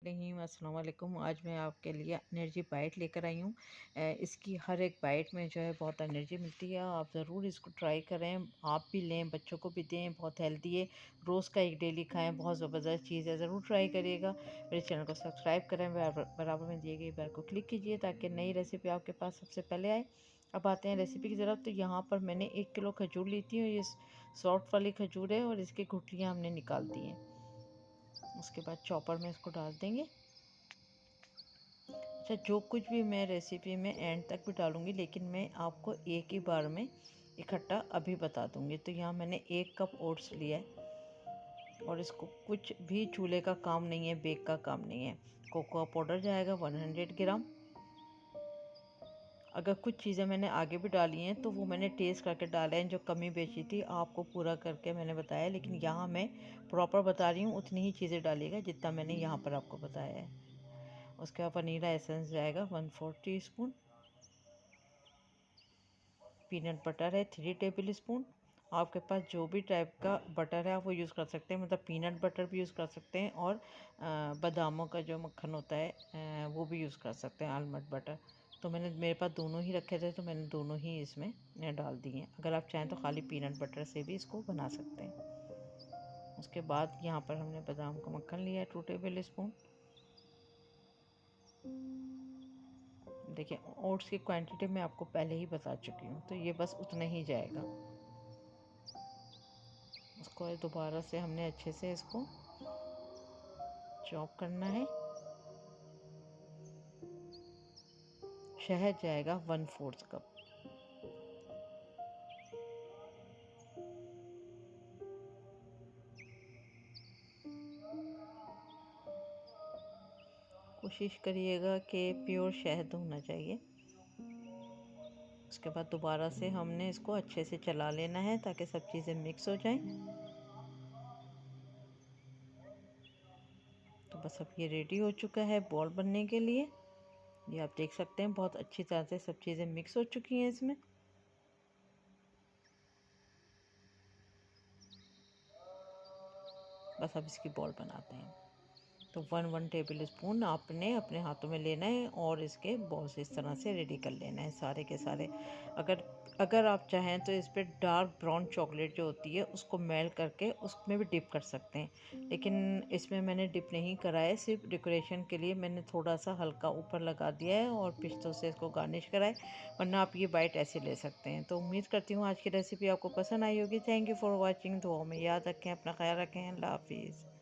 रहीम अस्सलाम वालेकुम। आज मैं आपके लिए एनर्जी बाइट लेकर आई हूँ। इसकी हर एक बाइट में जो है बहुत एनर्जी मिलती है। आप ज़रूर इसको ट्राई करें, आप भी लें, बच्चों को भी दें। बहुत हेल्दी है, रोज़ का एक डेली खाएं, बहुत ज़बरदस्त चीज़ है, ज़रूर ट्राई करिएगा। मेरे चैनल को सब्सक्राइब करें, बराबर में दिए गए बेल को क्लिक कीजिए ताकि नई रेसिपी आपके पास सबसे पहले आए। अब आते हैं रेसिपी की तरफ। तो यहाँ पर मैंने 1 किलो खजूर ली थी और ये सॉफ्ट वाली खजूर है और इसकी गुठलियाँ हमने निकाल दी हैं। उसके बाद चॉपर में इसको डाल देंगे। अच्छा, जो कुछ भी मैं रेसिपी में एंड तक भी डालूँगी, लेकिन मैं आपको एक ही बार में इकट्ठा अभी बता दूँगी। तो यहाँ मैंने 1 कप ओट्स लिया है और इसको कुछ भी चूल्हे का काम नहीं है, बेक का काम नहीं है। कोकोआ पाउडर जाएगा 100 ग्राम। अगर कुछ चीज़ें मैंने आगे भी डाली हैं तो वो मैंने टेस्ट करके डाले हैं, जो कमी बेची थी आपको पूरा करके मैंने बताया, लेकिन यहाँ मैं प्रॉपर बता रही हूँ, उतनी ही चीज़ें डालिएगा जितना मैंने यहाँ पर आपको बताया है। उसके बाद वनीला एसेंस जाएगा 1/4 टीस्पून। पीनट बटर है 3 टेबल स्पून। आपके पास जो भी टाइप का बटर है आप वो यूज़ कर सकते हैं, मतलब पीनट बटर भी यूज़ कर सकते हैं और बादामों का जो मक्खन होता है वो भी यूज़ कर सकते हैं, आलमंड बटर। तो मेरे पास दोनों ही रखे थे तो मैंने दोनों ही इसमें डाल दिए हैं। अगर आप चाहें तो खाली पीनट बटर से भी इसको बना सकते हैं। उसके बाद यहाँ पर हमने बादाम का मक्खन लिया है 2 टेबल स्पून। देखिए, ओट्स की क्वांटिटी मैं आपको पहले ही बता चुकी हूँ, तो ये बस उतना ही जाएगा। उसको दोबारा से हमने अच्छे से इसको चॉप करना है। शहद जाएगा 1/4 कप। कोशिश करिएगा कि प्योर शहद होना चाहिए। उसके बाद दोबारा से हमने इसको अच्छे से चला लेना है ताकि सब चीज़ें मिक्स हो जाएं। तो बस अब ये रेडी हो चुका है बॉल बनने के लिए। ये आप देख सकते हैं बहुत अच्छी तरह से सब चीज़ें मिक्स हो चुकी हैं इसमें। बस अब इसकी बॉल बनाते हैं। तो 1 टेबल स्पून आपने अपने हाथों में लेना है और इसके बॉल्स इस तरह से रेडी कर लेना है सारे के सारे। अगर अगर आप चाहें तो इस पर डार्क ब्राउन चॉकलेट जो होती है उसको मेल्ट करके उसमें भी डिप कर सकते हैं, लेकिन इसमें मैंने डिप नहीं करा है। सिर्फ डेकोरेशन के लिए मैंने थोड़ा सा हल्का ऊपर लगा दिया है और पिस्तों से इसको गार्निश करा है, वरना आप ये बाइट ऐसे ले सकते हैं। तो उम्मीद करती हूँ आज की रेसिपी आपको पसंद आई होगी। Thank you for watching. दुआ में याद रखें, अपना ख्याल रखें। अल्लाह हाफिज़।